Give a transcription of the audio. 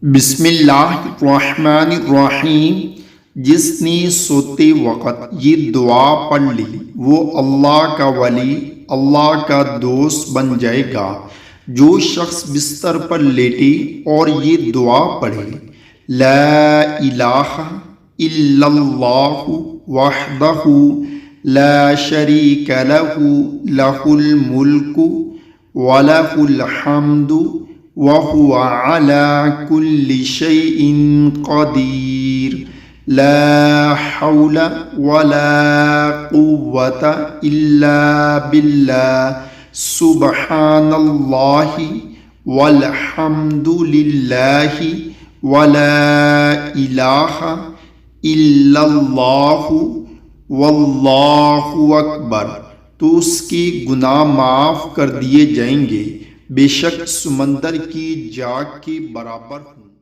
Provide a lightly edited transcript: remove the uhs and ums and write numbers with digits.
بسم اللہ الرحمن الرحیم۔ جس نے سوتے وقت یہ دعا پڑھ لی وہ اللہ کا ولی، اللہ کا دوست بن جائے گا۔ جو شخص بستر پر لیٹے اور یہ دعا پڑھے، لا الہ الا اللہ وحدہ لا شریک لہ لہ الملک ولہ الحمد وَهُوَ عَلَى كُلِّ شَيْءٍ قَدِيرٌ لا حول ولا قوة إلا بالله سبحان الله والحمد لله ولا إله إلا الله واللہ اکبر، تو اس کے گناہ معاف کر دیے جائیں گے، بے شک سمندر کی جاگ کے برابر ہوں۔